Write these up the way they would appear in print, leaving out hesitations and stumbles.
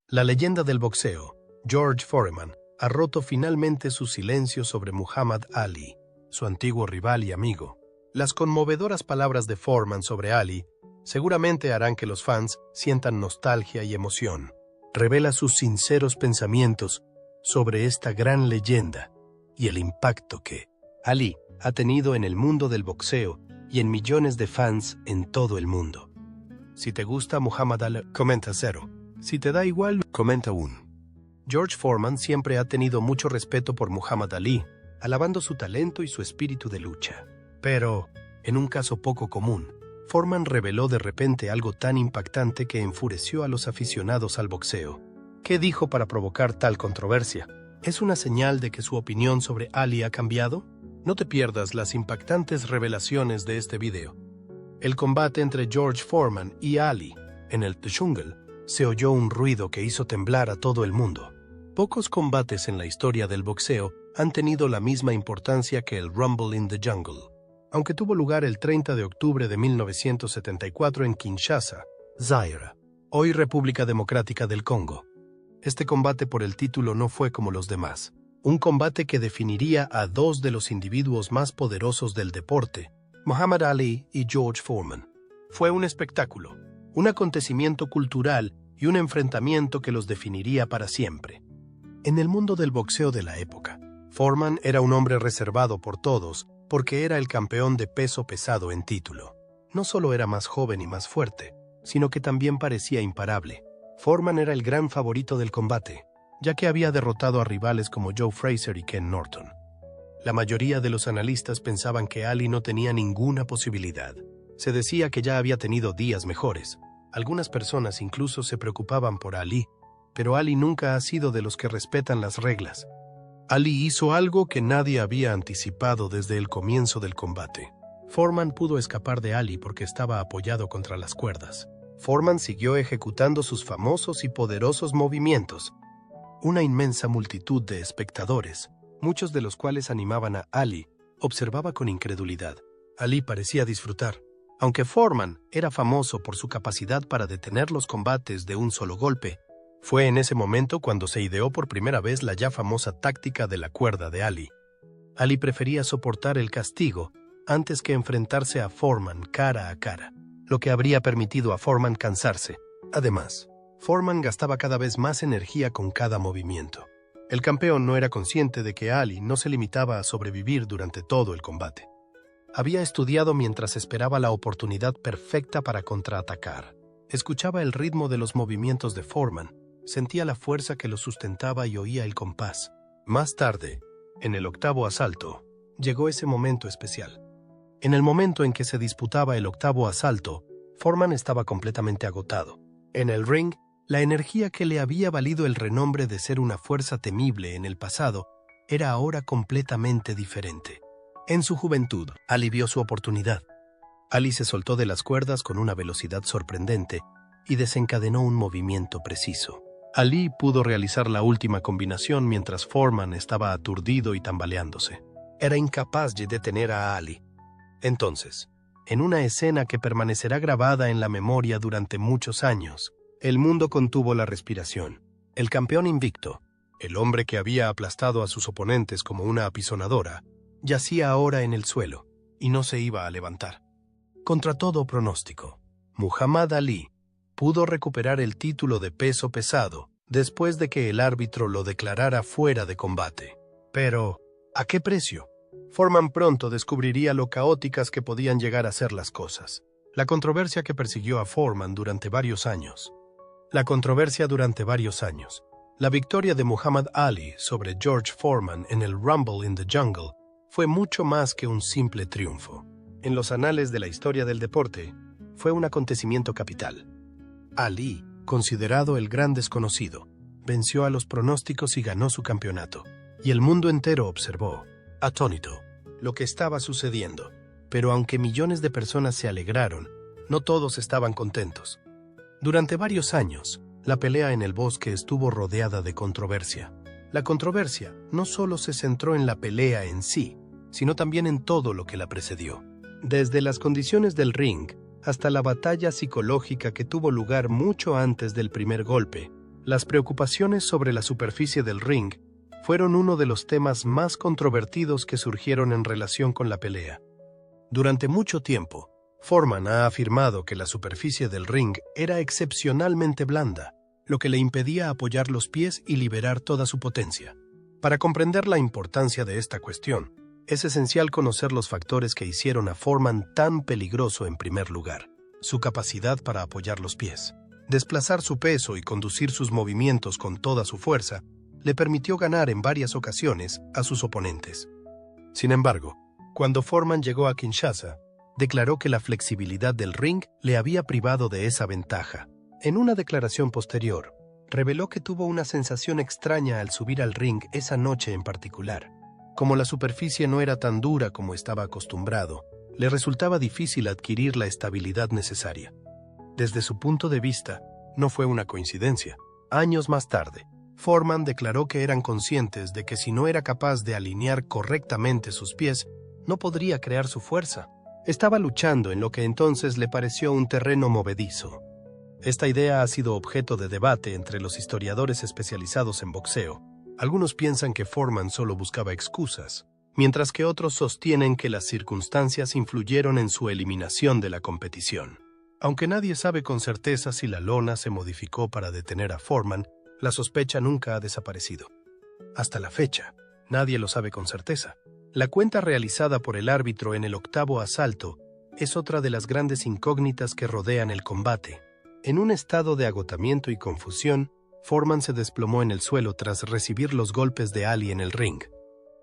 La leyenda del boxeo, George Foreman, ha roto finalmente su silencio sobre Muhammad Ali, su antiguo rival y amigo. Las conmovedoras palabras de Foreman sobre Ali seguramente harán que los fans sientan nostalgia y emoción. Revela sus sinceros pensamientos sobre esta gran leyenda y el impacto que Ali ha tenido en el mundo del boxeo y en millones de fans en todo el mundo. Si te gusta Muhammad Ali, comenta 0. Si te da igual, comenta 1. George Foreman siempre ha tenido mucho respeto por Muhammad Ali, alabando su talento y su espíritu de lucha. Pero, en un caso poco común, Foreman reveló de repente algo tan impactante que enfureció a los aficionados al boxeo. ¿Qué dijo para provocar tal controversia? ¿Es una señal de que su opinión sobre Ali ha cambiado? No te pierdas las impactantes revelaciones de este video. El combate entre George Foreman y Ali en el The Jungle se oyó un ruido que hizo temblar a todo el mundo. Pocos combates en la historia del boxeo han tenido la misma importancia que el Rumble in the Jungle. Aunque tuvo lugar el 30 de octubre de 1974 en Kinshasa, Zaire, hoy República Democrática del Congo. Este combate por el título no fue como los demás. Un combate que definiría a dos de los individuos más poderosos del deporte, Muhammad Ali y George Foreman. Fue un espectáculo, un acontecimiento cultural y un enfrentamiento que los definiría para siempre. En el mundo del boxeo de la época, Foreman era un hombre reservado por todos porque era el campeón de peso pesado en título. No solo era más joven y más fuerte, sino que también parecía imparable. Foreman era el gran favorito del combate, ya que había derrotado a rivales como Joe Frazier y Ken Norton. La mayoría de los analistas pensaban que Ali no tenía ninguna posibilidad. Se decía que ya había tenido días mejores. Algunas personas incluso se preocupaban por Ali, pero Ali nunca ha sido de los que respetan las reglas. Ali hizo algo que nadie había anticipado desde el comienzo del combate. Foreman pudo escapar de Ali porque estaba apoyado contra las cuerdas. Foreman siguió ejecutando sus famosos y poderosos movimientos. Una inmensa multitud de espectadores, muchos de los cuales animaban a Ali, observaba con incredulidad. Ali parecía disfrutar. Aunque Foreman era famoso por su capacidad para detener los combates de un solo golpe, fue en ese momento cuando se ideó por primera vez la ya famosa táctica de la cuerda de Ali. Ali prefería soportar el castigo antes que enfrentarse a Foreman cara a cara, lo que habría permitido a Foreman cansarse. Además, Foreman gastaba cada vez más energía con cada movimiento. El campeón no era consciente de que Ali no se limitaba a sobrevivir durante todo el combate. Había estudiado mientras esperaba la oportunidad perfecta para contraatacar. Escuchaba el ritmo de los movimientos de Foreman, sentía la fuerza que lo sustentaba y oía el compás. Más tarde, en el octavo asalto, llegó ese momento especial. En el momento en que se disputaba el octavo asalto, Foreman estaba completamente agotado. En el ring, la energía que le había valido el renombre de ser una fuerza temible en el pasado era ahora completamente diferente. En su juventud, Ali vio su oportunidad. Ali se soltó de las cuerdas con una velocidad sorprendente y desencadenó un movimiento preciso. Ali pudo realizar la última combinación mientras Foreman estaba aturdido y tambaleándose. Era incapaz de detener a Ali. Entonces, en una escena que permanecerá grabada en la memoria durante muchos años, el mundo contuvo la respiración. El campeón invicto, el hombre que había aplastado a sus oponentes como una apisonadora, yacía ahora en el suelo y no se iba a levantar. Contra todo pronóstico, Muhammad Ali pudo recuperar el título de peso pesado después de que el árbitro lo declarara fuera de combate. Pero, ¿a qué precio? Foreman pronto descubriría lo caóticas que podían llegar a ser las cosas. La controversia que persiguió a Foreman durante varios años. La victoria de Muhammad Ali sobre George Foreman en el Rumble in the Jungle fue mucho más que un simple triunfo. En los anales de la historia del deporte, fue un acontecimiento capital. Ali, considerado el gran desconocido, venció a los pronósticos y ganó su campeonato. Y el mundo entero observó, atónito, lo que estaba sucediendo. Pero aunque millones de personas se alegraron, no todos estaban contentos. Durante varios años, la pelea en el bosque estuvo rodeada de controversia. La controversia no solo se centró en la pelea en sí, sino también en todo lo que la precedió. Desde las condiciones del ring hasta la batalla psicológica que tuvo lugar mucho antes del primer golpe, Las preocupaciones sobre la superficie del ring fueron uno de los temas más controvertidos que surgieron en relación con la pelea. Durante mucho tiempo, Foreman ha afirmado que la superficie del ring era excepcionalmente blanda, lo que le impedía apoyar los pies y liberar toda su potencia. Para comprender la importancia de esta cuestión, es esencial conocer los factores que hicieron a Foreman tan peligroso en primer lugar: su capacidad para apoyar los pies. Desplazar su peso y conducir sus movimientos con toda su fuerza le permitió ganar en varias ocasiones a sus oponentes. Sin embargo, cuando Foreman llegó a Kinshasa, declaró que la flexibilidad del ring le había privado de esa ventaja. En una declaración posterior, reveló que tuvo una sensación extraña al subir al ring esa noche en particular. Como la superficie no era tan dura como estaba acostumbrado, le resultaba difícil adquirir la estabilidad necesaria. Desde su punto de vista, no fue una coincidencia. Años más tarde, Foreman declaró que eran conscientes de que si no era capaz de alinear correctamente sus pies, no podría crear su fuerza. Estaba luchando en lo que entonces le pareció un terreno movedizo. Esta idea ha sido objeto de debate entre los historiadores especializados en boxeo. Algunos piensan que Foreman solo buscaba excusas, mientras que otros sostienen que las circunstancias influyeron en su eliminación de la competición. Aunque nadie sabe con certeza si la lona se modificó para detener a Foreman, la sospecha nunca ha desaparecido. Hasta la fecha, nadie lo sabe con certeza. La cuenta realizada por el árbitro en el octavo asalto es otra de las grandes incógnitas que rodean el combate. En un estado de agotamiento y confusión, Foreman se desplomó en el suelo tras recibir los golpes de Ali en el ring.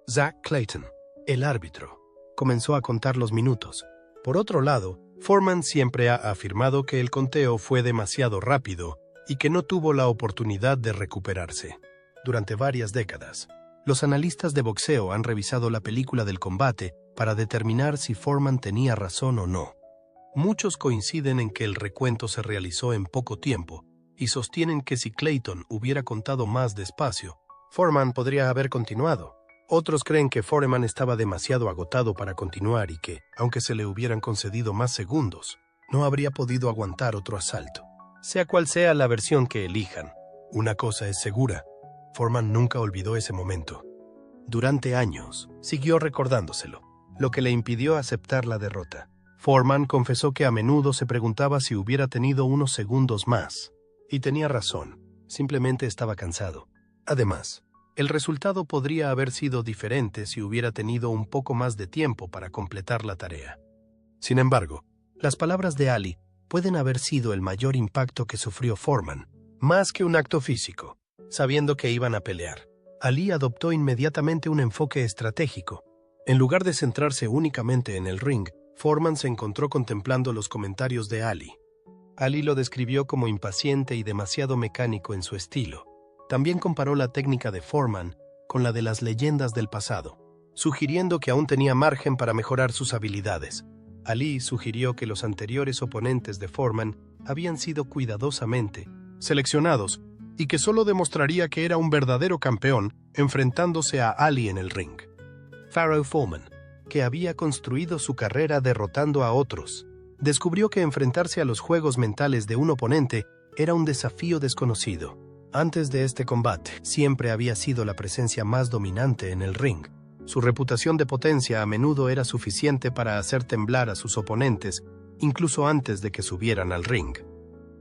Zach Clayton, el árbitro, comenzó a contar los minutos. Por otro lado, Foreman siempre ha afirmado que el conteo fue demasiado rápido y que no tuvo la oportunidad de recuperarse. Durante varias décadas, los analistas de boxeo han revisado la película del combate para determinar si Foreman tenía razón o no. Muchos coinciden en que el recuento se realizó en poco tiempo y sostienen que si Clayton hubiera contado más despacio, Foreman podría haber continuado. Otros creen que Foreman estaba demasiado agotado para continuar y que, aunque se le hubieran concedido más segundos, no habría podido aguantar otro asalto. Sea cual sea la versión que elijan, una cosa es segura: Foreman nunca olvidó ese momento. Durante años, siguió recordándoselo, lo que le impidió aceptar la derrota. Foreman confesó que a menudo se preguntaba si hubiera tenido unos segundos más. Y tenía razón, simplemente estaba cansado. Además, el resultado podría haber sido diferente si hubiera tenido un poco más de tiempo para completar la tarea. Sin embargo, las palabras de Ali pueden haber sido el mayor impacto que sufrió Foreman, más que un acto físico. Sabiendo que iban a pelear, Ali adoptó inmediatamente un enfoque estratégico. En lugar de centrarse únicamente en el ring, Foreman se encontró contemplando los comentarios de Ali. Ali lo describió como impaciente y demasiado mecánico en su estilo. También comparó la técnica de Foreman con la de las leyendas del pasado, sugiriendo que aún tenía margen para mejorar sus habilidades. Ali sugirió que los anteriores oponentes de Foreman habían sido cuidadosamente seleccionados y que solo demostraría que era un verdadero campeón enfrentándose a Ali en el ring. Pharaoh Foreman, que había construido su carrera derrotando a otros, descubrió que enfrentarse a los juegos mentales de un oponente era un desafío desconocido. Antes de este combate, siempre había sido la presencia más dominante en el ring. Su reputación de potencia a menudo era suficiente para hacer temblar a sus oponentes, incluso antes de que subieran al ring.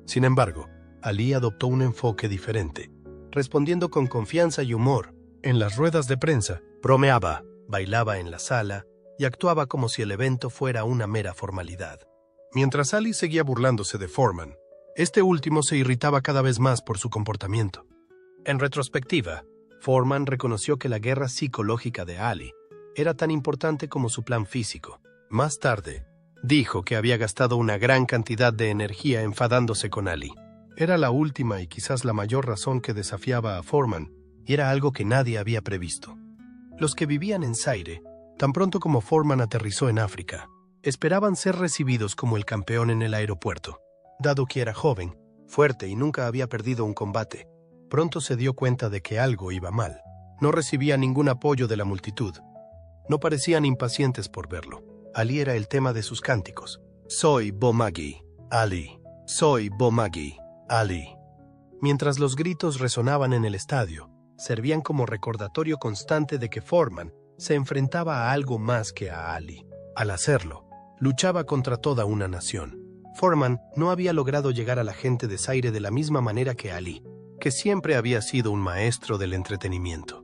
Sin embargo, Ali adoptó un enfoque diferente. Respondiendo con confianza y humor, en las ruedas de prensa, bromeaba, bailaba en la sala y actuaba como si el evento fuera una mera formalidad. Mientras Ali seguía burlándose de Foreman, este último se irritaba cada vez más por su comportamiento. En retrospectiva, Foreman reconoció que la guerra psicológica de Ali era tan importante como su plan físico. Más tarde, dijo que había gastado una gran cantidad de energía enfadándose con Ali. Era la última y quizás la mayor razón que desafiaba a Foreman, y era algo que nadie había previsto. Los que vivían en Zaire, tan pronto como Foreman aterrizó en África, esperaban ser recibidos como el campeón en el aeropuerto. Dado que era joven, fuerte y nunca había perdido un combate, pronto se dio cuenta de que algo iba mal. No recibía ningún apoyo de la multitud. No parecían impacientes por verlo. Ali era el tema de sus cánticos. Soy Bomagui, Ali. Soy Bomagui, Ali. Mientras los gritos resonaban en el estadio, servían como recordatorio constante de que Foreman se enfrentaba a algo más que a Ali. Al hacerlo, luchaba contra toda una nación. Foreman no había logrado llegar a la gente de Zaire de la misma manera que Ali, que siempre había sido un maestro del entretenimiento.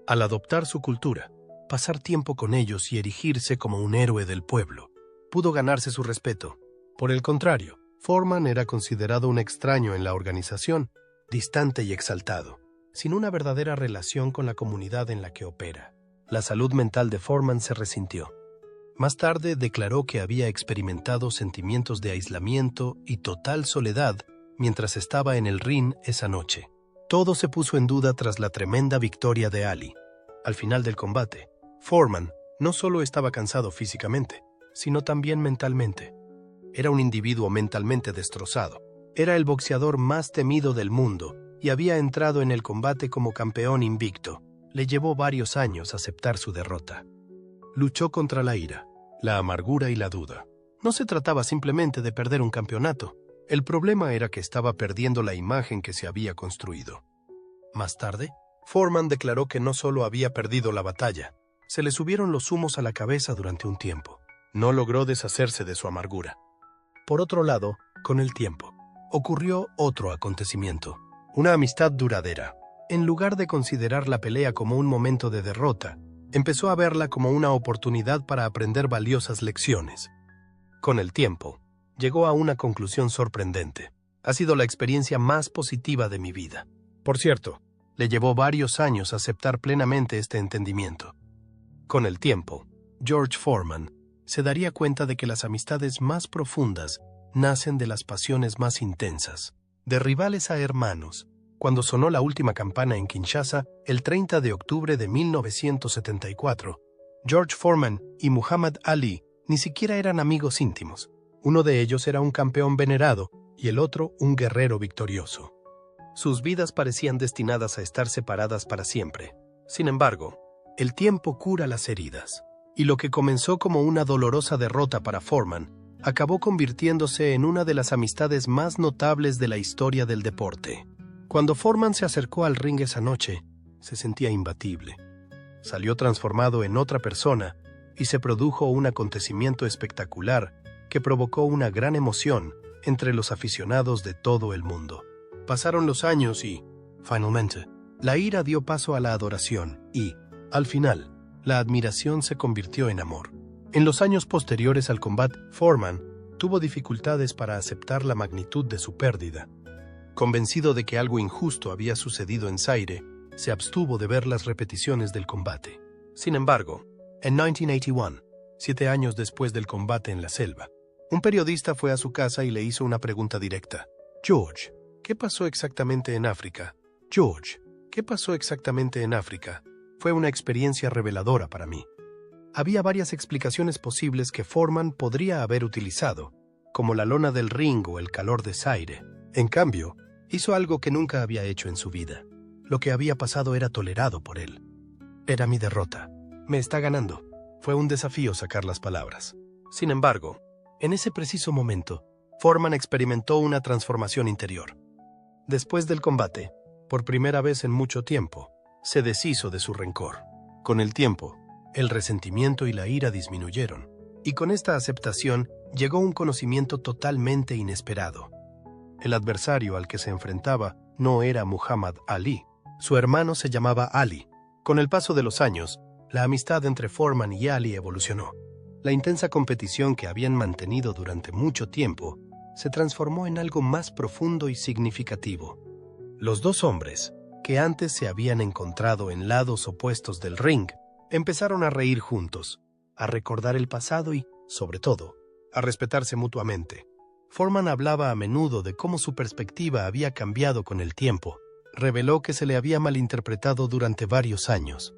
Al adoptar su cultura, pasar tiempo con ellos y erigirse como un héroe del pueblo, pudo ganarse su respeto. Por el contrario, Foreman era considerado un extraño en la organización, distante y exaltado, sin una verdadera relación con la comunidad en la que opera. La salud mental de Foreman se resintió. Más tarde declaró que había experimentado sentimientos de aislamiento y total soledad mientras estaba en el ring esa noche. Todo se puso en duda tras la tremenda victoria de Ali. Al final del combate, Foreman no solo estaba cansado físicamente, sino también mentalmente. Era un individuo mentalmente destrozado. Era el boxeador más temido del mundo y había entrado en el combate como campeón invicto. Le llevó varios años aceptar su derrota. Luchó contra la ira, la amargura y la duda. No se trataba simplemente de perder un campeonato. El problema era que estaba perdiendo la imagen que se había construido. Más tarde, Foreman declaró que no solo había perdido la batalla, se le subieron los humos a la cabeza durante un tiempo. No logró deshacerse de su amargura. Por otro lado, con el tiempo, ocurrió otro acontecimiento, una amistad duradera. En lugar de considerar la pelea como un momento de derrota, empezó a verla como una oportunidad para aprender valiosas lecciones. Con el tiempo, llegó a una conclusión sorprendente. Ha sido la experiencia más positiva de mi vida. Por cierto, le llevó varios años aceptar plenamente este entendimiento. Con el tiempo, George Foreman se daría cuenta de que las amistades más profundas nacen de las pasiones más intensas. De rivales a hermanos, cuando sonó la última campana en Kinshasa, el 30 de octubre de 1974, George Foreman y Muhammad Ali ni siquiera eran amigos íntimos. Uno de ellos era un campeón venerado y el otro un guerrero victorioso. Sus vidas parecían destinadas a estar separadas para siempre. Sin embargo, el tiempo cura las heridas, y lo que comenzó como una dolorosa derrota para Foreman acabó convirtiéndose en una de las amistades más notables de la historia del deporte. Cuando Foreman se acercó al ring esa noche, se sentía imbatible. Salió transformado en otra persona y se produjo un acontecimiento espectacular que provocó una gran emoción entre los aficionados de todo el mundo. Pasaron los años y, finalmente, la ira dio paso a la adoración y, al final, la admiración se convirtió en amor. En los años posteriores al combate, Foreman tuvo dificultades para aceptar la magnitud de su pérdida. Convencido de que algo injusto había sucedido en Zaire, se abstuvo de ver las repeticiones del combate. Sin embargo, en 1981, 7 años después del combate en la selva, un periodista fue a su casa y le hizo una pregunta directa. George, ¿qué pasó exactamente en África? George, ¿qué pasó exactamente en África? Fue una experiencia reveladora para mí. Había varias explicaciones posibles que Foreman podría haber utilizado, como la lona del ring o el calor de Zaire. En cambio, hizo algo que nunca había hecho en su vida. Lo que había pasado era tolerado por él. Era mi derrota. Me está ganando. Fue un desafío sacar las palabras. Sin embargo, en ese preciso momento, Foreman experimentó una transformación interior. Después del combate, por primera vez en mucho tiempo, se deshizo de su rencor. Con el tiempo, el resentimiento y la ira disminuyeron, y con esta aceptación llegó un conocimiento totalmente inesperado. El adversario al que se enfrentaba no era Muhammad Ali. Su hermano se llamaba Ali. Con el paso de los años, la amistad entre Foreman y Ali evolucionó. La intensa competición que habían mantenido durante mucho tiempo se transformó en algo más profundo y significativo. Los dos hombres, que antes se habían encontrado en lados opuestos del ring, empezaron a reír juntos, a recordar el pasado y, sobre todo, a respetarse mutuamente. Foreman hablaba a menudo de cómo su perspectiva había cambiado con el tiempo. Reveló que se le había malinterpretado durante varios años.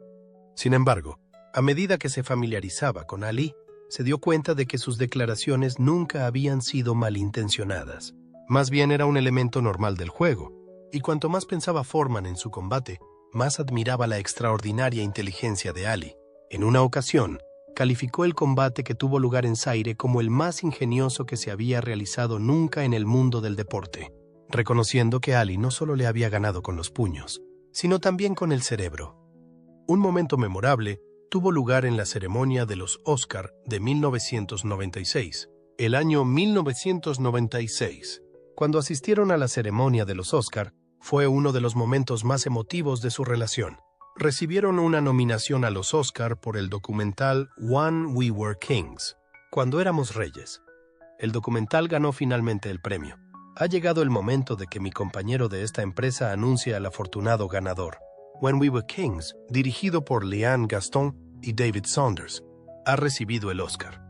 Sin embargo, a medida que se familiarizaba con Ali, se dio cuenta de que sus declaraciones nunca habían sido malintencionadas. Más bien era un elemento normal del juego, y cuanto más pensaba Foreman en su combate, más admiraba la extraordinaria inteligencia de Ali. En una ocasión, calificó el combate que tuvo lugar en Zaire como el más ingenioso que se había realizado nunca en el mundo del deporte. reconociendo que Ali no solo le había ganado con los puños, sino también con el cerebro. Un momento memorable tuvo lugar en la ceremonia de los Oscar de 1996. El año 1996, cuando asistieron a la ceremonia de los Oscar, fue uno de los momentos más emotivos de su relación. Recibieron una nominación a los Oscar por el documental When We Were Kings, Cuando Éramos Reyes. El documental ganó finalmente el premio. Ha llegado el momento de que mi compañero de esta empresa anuncie al afortunado ganador. When We Were Kings, dirigido por Liane Gaston y David Saunders, ha recibido el Oscar.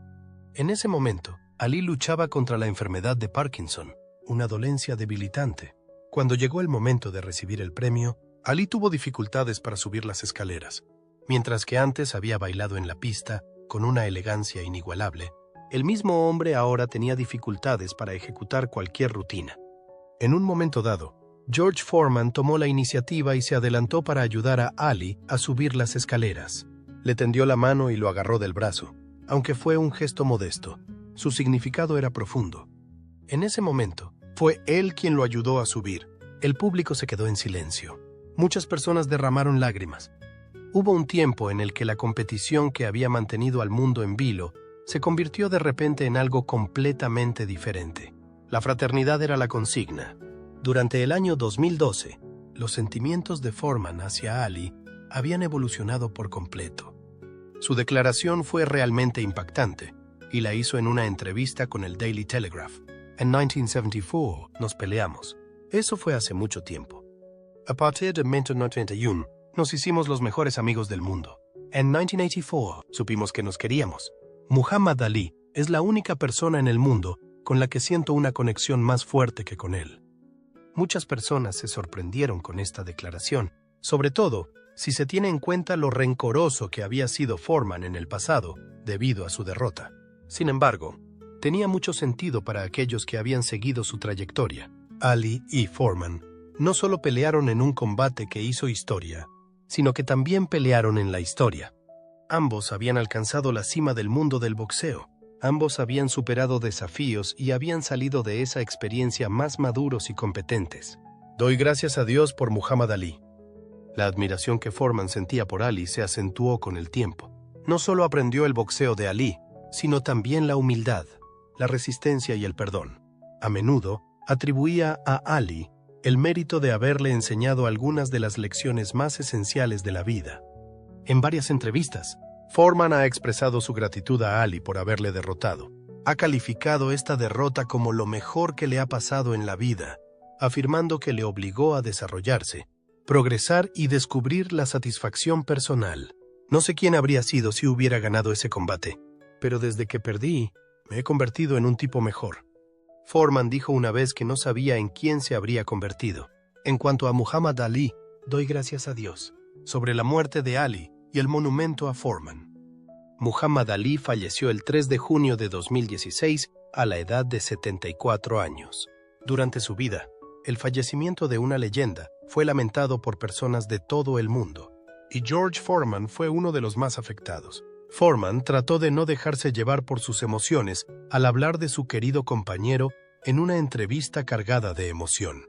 En ese momento, Ali luchaba contra la enfermedad de Parkinson, una dolencia debilitante. Cuando llegó el momento de recibir el premio, Ali tuvo dificultades para subir las escaleras. Mientras que antes había bailado en la pista con una elegancia inigualable, el mismo hombre ahora tenía dificultades para ejecutar cualquier rutina. En un momento dado, George Foreman tomó la iniciativa y se adelantó para ayudar a Ali a subir las escaleras. Le tendió la mano y lo agarró del brazo. Aunque fue un gesto modesto, su significado era profundo. En ese momento, fue él quien lo ayudó a subir. El público se quedó en silencio. Muchas personas derramaron lágrimas. Hubo un tiempo en el que la competición que había mantenido al mundo en vilo se convirtió de repente en algo completamente diferente. La fraternidad era la consigna. Durante el año 2012, los sentimientos de Foreman hacia Ali habían evolucionado por completo. Su declaración fue realmente impactante y la hizo en una entrevista con el Daily Telegraph. En 1974 nos peleamos. Eso fue hace mucho tiempo. A partir de 1991 nos hicimos los mejores amigos del mundo. En 1984 supimos que nos queríamos. Muhammad Ali es la única persona en el mundo con la que siento una conexión más fuerte que con él. Muchas personas se sorprendieron con esta declaración, sobre todo si se tiene en cuenta lo rencoroso que había sido Foreman en el pasado debido a su derrota. Sin embargo, tenía mucho sentido para aquellos que habían seguido su trayectoria. Ali y Foreman no solo pelearon en un combate que hizo historia, sino que también pelearon en la historia. Ambos habían alcanzado la cima del mundo del boxeo. Ambos habían superado desafíos y habían salido de esa experiencia más maduros y competentes. Doy gracias a Dios por Muhammad Ali. La admiración que Foreman sentía por Ali se acentuó con el tiempo. No solo aprendió el boxeo de Ali, sino también la humildad, la resistencia y el perdón. A menudo, atribuía a Ali el mérito de haberle enseñado algunas de las lecciones más esenciales de la vida. En varias entrevistas, Foreman ha expresado su gratitud a Ali por haberle derrotado. Ha calificado esta derrota como lo mejor que le ha pasado en la vida, afirmando que le obligó a desarrollarse, progresar y descubrir la satisfacción personal. No sé quién habría sido si hubiera ganado ese combate, pero desde que perdí, me he convertido en un tipo mejor. Foreman dijo una vez que no sabía en quién se habría convertido. En cuanto a Muhammad Ali, doy gracias a Dios sobre la muerte de Ali y el monumento a Foreman. Muhammad Ali falleció el 3 de junio de 2016 a la edad de 74 años. Durante su vida, el fallecimiento de una leyenda fue lamentado por personas de todo el mundo, y George Foreman fue uno de los más afectados. Foreman trató de no dejarse llevar por sus emociones al hablar de su querido compañero en una entrevista cargada de emoción.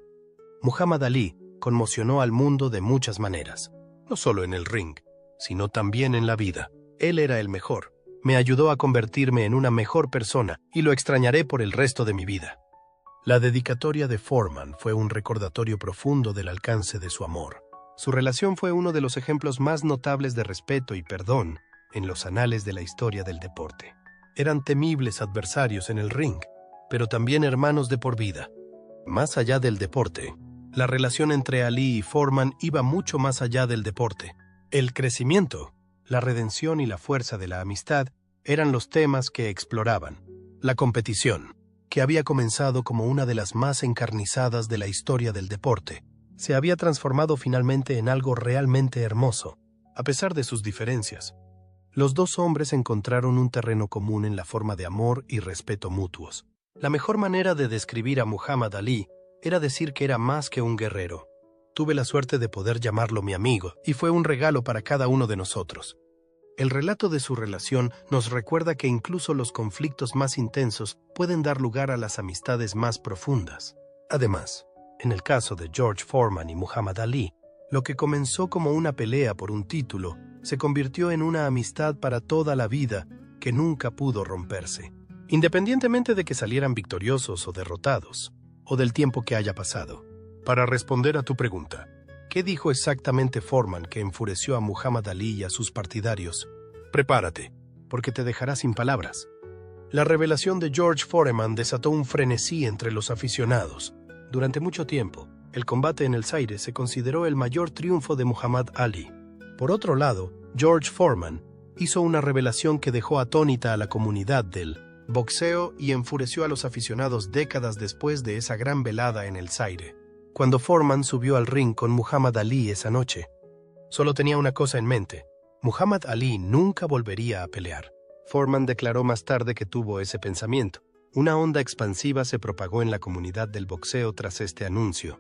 Muhammad Ali conmocionó al mundo de muchas maneras, no solo en el ring, sino también en la vida. Él era el mejor. Me ayudó a convertirme en una mejor persona y lo extrañaré por el resto de mi vida. La dedicatoria de Foreman fue un recordatorio profundo del alcance de su amor. Su relación fue uno de los ejemplos más notables de respeto y perdón en los anales de la historia del deporte. Eran temibles adversarios en el ring, pero también hermanos de por vida. Más allá del deporte, la relación entre Ali y Foreman iba mucho más allá del deporte. El crecimiento, la redención y la fuerza de la amistad eran los temas que exploraban. La competición, que había comenzado como una de las más encarnizadas de la historia del deporte, se había transformado finalmente en algo realmente hermoso, a pesar de sus diferencias. Los dos hombres encontraron un terreno común en la forma de amor y respeto mutuos. La mejor manera de describir a Muhammad Ali era decir que era más que un guerrero. Tuve la suerte de poder llamarlo mi amigo, y fue un regalo para cada uno de nosotros. El relato de su relación nos recuerda que incluso los conflictos más intensos pueden dar lugar a las amistades más profundas. Además, En el caso de George Foreman y Muhammad Ali, lo que comenzó como una pelea por un título se convirtió en una amistad para toda la vida que nunca pudo romperse, independientemente de que salieran victoriosos o derrotados, o del tiempo que haya pasado. Para responder a tu pregunta, ¿qué dijo exactamente Foreman que enfureció a Muhammad Ali y a sus partidarios? Prepárate, porque te dejará sin palabras. La revelación de George Foreman desató un frenesí entre los aficionados. Durante mucho tiempo, el combate en el Zaire se consideró el mayor triunfo de Muhammad Ali. Por otro lado, George Foreman hizo una revelación que dejó atónita a la comunidad del boxeo y enfureció a los aficionados décadas después de esa gran velada en el Zaire. Cuando Foreman subió al ring con Muhammad Ali esa noche, solo tenía una cosa en mente: Muhammad Ali nunca volvería a pelear. Foreman declaró más tarde que tuvo ese pensamiento. Una onda expansiva se propagó en la comunidad del boxeo tras este anuncio.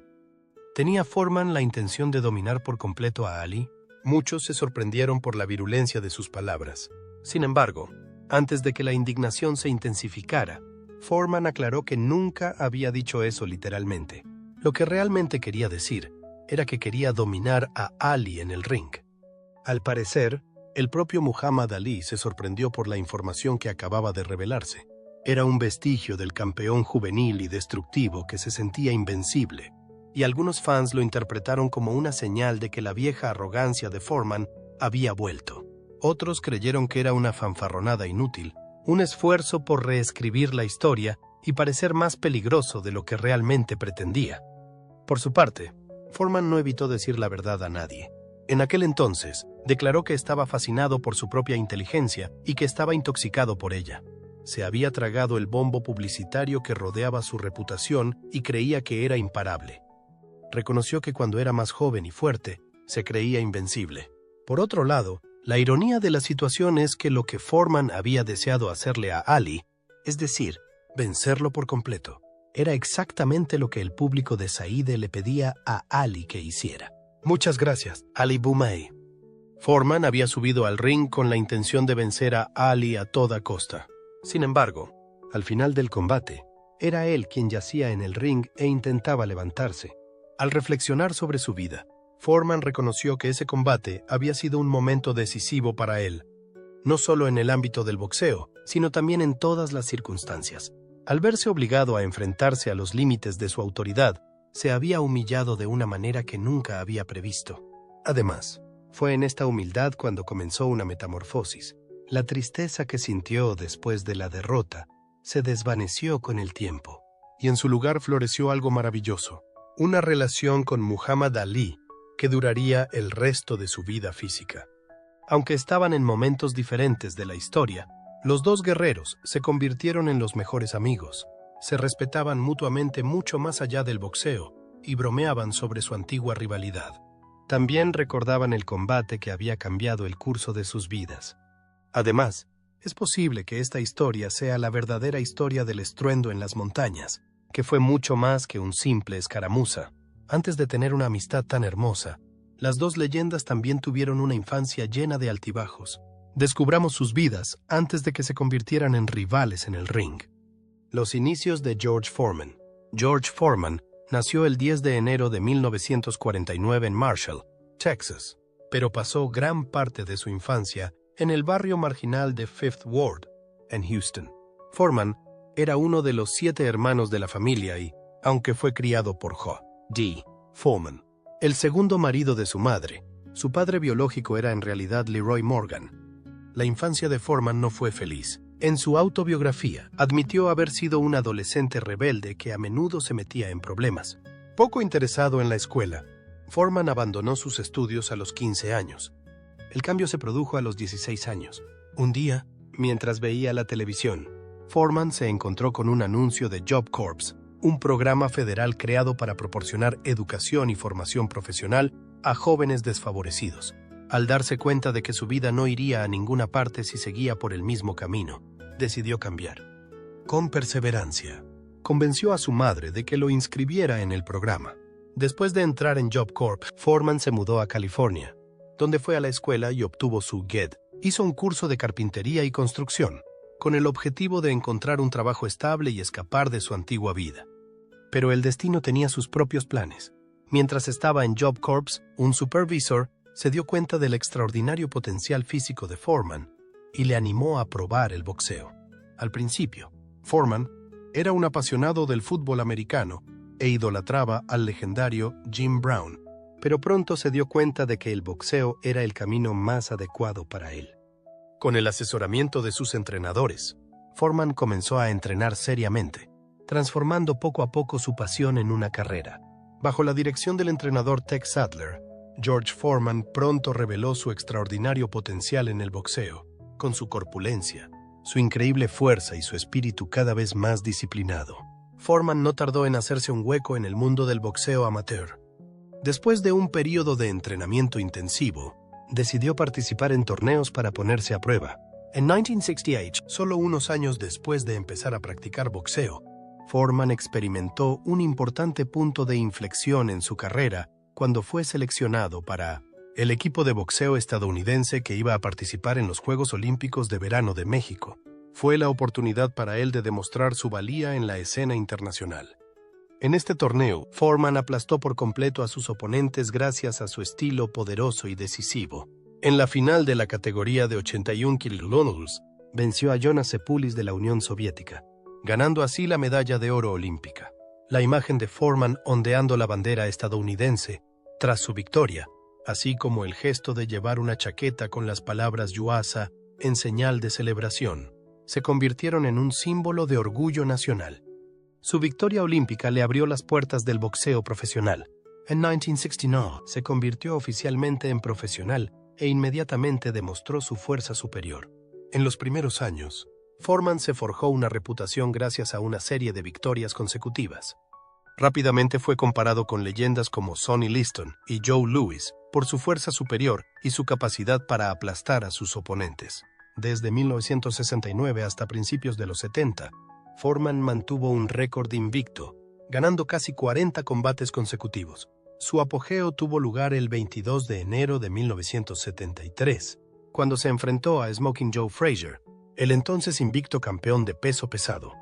¿Tenía Foreman la intención de dominar por completo a Ali? Muchos se sorprendieron por la virulencia de sus palabras. Sin embargo, antes de que la indignación se intensificara, Foreman aclaró que nunca había dicho eso literalmente. Lo que realmente quería decir era que quería dominar a Ali en el ring. Al parecer, el propio Muhammad Ali se sorprendió por la información que acababa de revelarse. Era un vestigio del campeón juvenil y destructivo que se sentía invencible, y algunos fans lo interpretaron como una señal de que la vieja arrogancia de Foreman había vuelto. Otros creyeron que era una fanfarronada inútil, un esfuerzo por reescribir la historia y parecer más peligroso de lo que realmente pretendía. Por su parte, Foreman no evitó decir la verdad a nadie. En aquel entonces, declaró que estaba fascinado por su propia inteligencia y que estaba intoxicado por ella. Se había tragado el bombo publicitario que rodeaba su reputación y creía que era imparable. Reconoció que cuando era más joven y fuerte, se creía invencible. Por otro lado, la ironía de la situación es que lo que Foreman había deseado hacerle a Ali, es decir, vencerlo por completo, era exactamente lo que el público de Zaide le pedía a Ali que hiciera. Muchas gracias, Ali Boumaidy. Foreman había subido al ring con la intención de vencer a Ali a toda costa. Sin embargo, al final del combate, era él quien yacía en el ring e intentaba levantarse. Al reflexionar sobre su vida, Foreman reconoció que ese combate había sido un momento decisivo para él, no solo en el ámbito del boxeo, sino también en todas las circunstancias. Al verse obligado a enfrentarse a los límites de su autoridad, se había humillado de una manera que nunca había previsto. Además, fue en esta humildad cuando comenzó una metamorfosis. La tristeza que sintió después de la derrota se desvaneció con el tiempo, y en su lugar floreció algo maravilloso, una relación con Muhammad Ali que duraría el resto de su vida física. Aunque estaban en momentos diferentes de la historia, los dos guerreros se convirtieron en los mejores amigos. Se respetaban mutuamente mucho más allá del boxeo y bromeaban sobre su antigua rivalidad. También recordaban el combate que había cambiado el curso de sus vidas. Además, es posible que esta historia sea la verdadera historia del estruendo en las montañas, que fue mucho más que un simple escaramuza. Antes de tener una amistad tan hermosa, las dos leyendas también tuvieron una infancia llena de altibajos. Descubramos sus vidas antes de que se convirtieran en rivales en el ring. Los inicios de George Foreman. George Foreman nació el 10 de enero de 1949 en Marshall, Texas, pero pasó gran parte de su infancia en el barrio marginal de Fifth Ward, en Houston. Foreman era uno de los 7 hermanos de la familia y, aunque fue criado por J.D. Foreman, el segundo marido de su madre, su padre biológico era en realidad Leroy Morgan. La infancia de Foreman no fue feliz. En su autobiografía, admitió haber sido un adolescente rebelde que a menudo se metía en problemas. Poco interesado en la escuela, Foreman abandonó sus estudios a los 15 años. El cambio se produjo a los 16 años. Un día, mientras veía la televisión, Foreman se encontró con un anuncio de Job Corps, un programa federal creado para proporcionar educación y formación profesional a jóvenes desfavorecidos. Al darse cuenta de que su vida no iría a ninguna parte si seguía por el mismo camino, decidió cambiar. Con perseverancia, convenció a su madre de que lo inscribiera en el programa. Después de entrar en Job Corp, Foreman se mudó a California, donde fue a la escuela y obtuvo su GED. Hizo un curso de carpintería y construcción, con el objetivo de encontrar un trabajo estable y escapar de su antigua vida. Pero el destino tenía sus propios planes. Mientras estaba en Job Corps, un supervisor se dio cuenta del extraordinario potencial físico de Foreman y le animó a probar el boxeo. Al principio, Foreman era un apasionado del fútbol americano e idolatraba al legendario Jim Brown, pero pronto se dio cuenta de que el boxeo era el camino más adecuado para él. Con el asesoramiento de sus entrenadores, Foreman comenzó a entrenar seriamente, transformando poco a poco su pasión en una carrera. Bajo la dirección del entrenador Tex Sadler, George Foreman pronto reveló su extraordinario potencial en el boxeo, con su corpulencia, su increíble fuerza y su espíritu cada vez más disciplinado. Foreman no tardó en hacerse un hueco en el mundo del boxeo amateur. Después de un periodo de entrenamiento intensivo, decidió participar en torneos para ponerse a prueba. En 1968, solo unos años después de empezar a practicar boxeo, Foreman experimentó un importante punto de inflexión en su carrera cuando fue seleccionado para el equipo de boxeo estadounidense que iba a participar en los Juegos Olímpicos de Verano de México. Fue la oportunidad para él de demostrar su valía en la escena internacional. En este torneo, Foreman aplastó por completo a sus oponentes gracias a su estilo poderoso y decisivo. En la final de la categoría de 81 kilogramos, venció a Jonas Sepulis de la Unión Soviética, ganando así la medalla de oro olímpica. La imagen de Foreman ondeando la bandera estadounidense tras su victoria, así como el gesto de llevar una chaqueta con las palabras USA en señal de celebración, se convirtieron en un símbolo de orgullo nacional. Su victoria olímpica le abrió las puertas del boxeo profesional. En 1969 se convirtió oficialmente en profesional e inmediatamente demostró su fuerza superior. En los primeros años, Foreman se forjó una reputación gracias a una serie de victorias consecutivas. Rápidamente fue comparado con leyendas como Sonny Liston y Joe Louis por su fuerza superior y su capacidad para aplastar a sus oponentes. Desde 1969 hasta principios de los 70, Foreman mantuvo un récord invicto, ganando casi 40 combates consecutivos. Su apogeo tuvo lugar el 22 de enero de 1973, cuando se enfrentó a Smoking Joe Frazier, el entonces invicto campeón de peso pesado.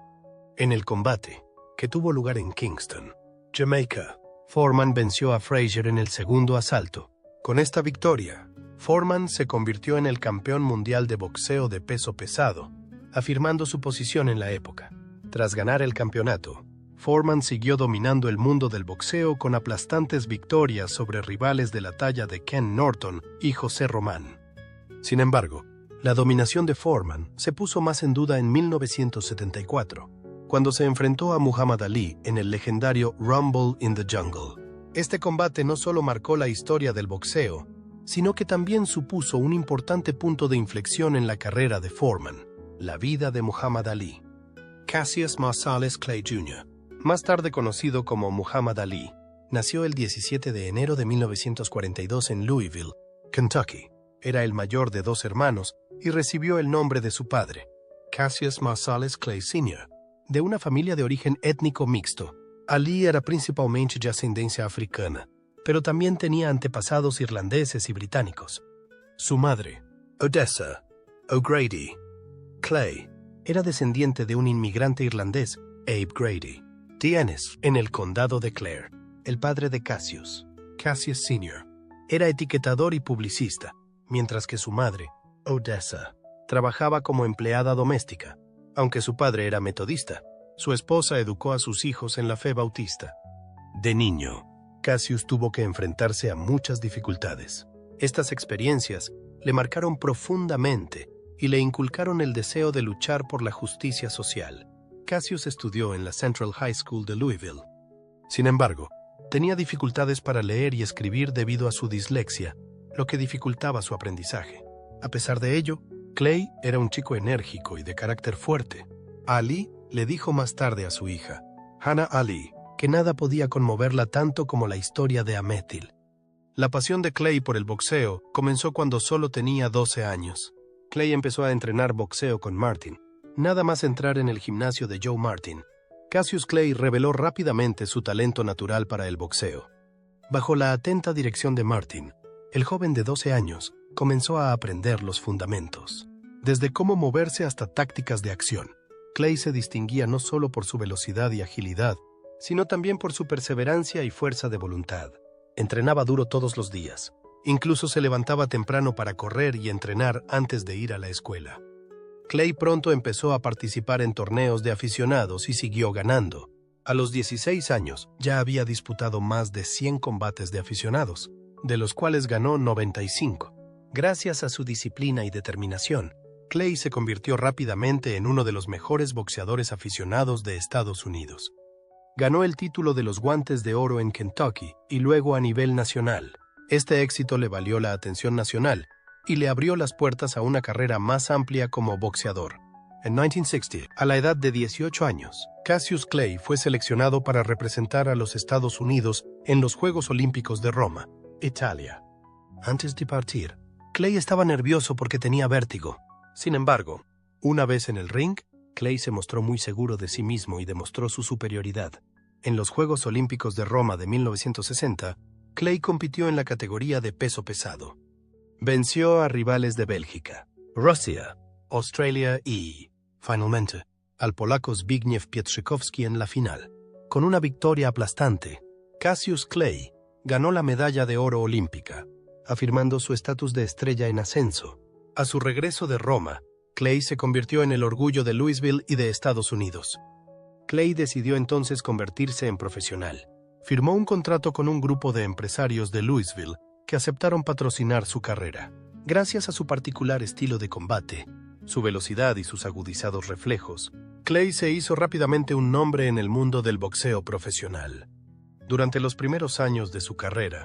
En el combate, que tuvo lugar en Kingston, Jamaica, Foreman venció a Frazier en el segundo asalto. Con esta victoria, Foreman se convirtió en el campeón mundial de boxeo de peso pesado, afirmando su posición en la época. Tras ganar el campeonato, Foreman siguió dominando el mundo del boxeo con aplastantes victorias sobre rivales de la talla de Ken Norton y José Román. Sin embargo, la dominación de Foreman se puso más en duda en 1974, cuando se enfrentó a Muhammad Ali en el legendario Rumble in the Jungle. Este combate no solo marcó la historia del boxeo, sino que también supuso un importante punto de inflexión en la carrera de Foreman, la vida de Muhammad Ali. Cassius Marsalis Clay Jr., más tarde conocido como Muhammad Ali, nació el 17 de enero de 1942 en Louisville, Kentucky. Era el mayor de dos hermanos y recibió el nombre de su padre, Cassius Marsalis Clay Sr., de una familia de origen étnico mixto. Ali era principalmente de ascendencia africana, pero también tenía antepasados irlandeses y británicos. Su madre, Odessa O'Grady Clay, era descendiente de un inmigrante irlandés, Abe Grady, de Ennis, en el condado de Clare. El padre de Cassius, Cassius Sr., era etiquetador y publicista, mientras que su madre, Odessa, trabajaba como empleada doméstica. Aunque su padre era metodista, su esposa educó a sus hijos en la fe bautista. De niño, Cassius tuvo que enfrentarse a muchas dificultades. Estas experiencias le marcaron profundamente y le inculcaron el deseo de luchar por la justicia social. Cassius estudió en la Central High School de Louisville. Sin embargo, tenía dificultades para leer y escribir debido a su dislexia, lo que dificultaba su aprendizaje. A pesar de ello, Clay era un chico enérgico y de carácter fuerte. Ali le dijo más tarde a su hija, Hannah Ali, que nada podía conmoverla tanto como la historia de Ametil. La pasión de Clay por el boxeo comenzó cuando solo tenía 12 años. Clay empezó a entrenar boxeo con Martin. Nada más entrar en el gimnasio de Joe Martin, Cassius Clay reveló rápidamente su talento natural para el boxeo. Bajo la atenta dirección de Martin, el joven de 12 años comenzó a aprender los fundamentos. Desde cómo moverse hasta tácticas de acción, Clay se distinguía no solo por su velocidad y agilidad, sino también por su perseverancia y fuerza de voluntad. Entrenaba duro todos los días. Incluso se levantaba temprano para correr y entrenar antes de ir a la escuela. Clay pronto empezó a participar en torneos de aficionados y siguió ganando. A los 16 años ya había disputado más de 100 combates de aficionados, de los cuales ganó 95. Gracias a su disciplina y determinación, Clay se convirtió rápidamente en uno de los mejores boxeadores aficionados de Estados Unidos. Ganó el título de los Guantes de Oro en Kentucky y luego a nivel nacional. Este éxito le valió la atención nacional y le abrió las puertas a una carrera más amplia como boxeador. En 1960, a la edad de 18 años, Cassius Clay fue seleccionado para representar a los Estados Unidos en los Juegos Olímpicos de Roma, Italia. Antes de partir, Clay estaba nervioso porque tenía vértigo. Sin embargo, una vez en el ring, Clay se mostró muy seguro de sí mismo y demostró su superioridad. En los Juegos Olímpicos de Roma de 1960, Clay compitió en la categoría de peso pesado. Venció a rivales de Bélgica, Rusia, Australia y, finalmente, al polaco Zbigniew Pietrzykowski en la final. Con una victoria aplastante, Cassius Clay ganó la medalla de oro olímpica, afirmando su estatus de estrella en ascenso. A su regreso de Roma, Clay se convirtió en el orgullo de Louisville y de Estados Unidos. Clay decidió entonces convertirse en profesional. Firmó un contrato con un grupo de empresarios de Louisville que aceptaron patrocinar su carrera. Gracias a su particular estilo de combate, su velocidad y sus agudizados reflejos, Clay se hizo rápidamente un nombre en el mundo del boxeo profesional. Durante los primeros años de su carrera,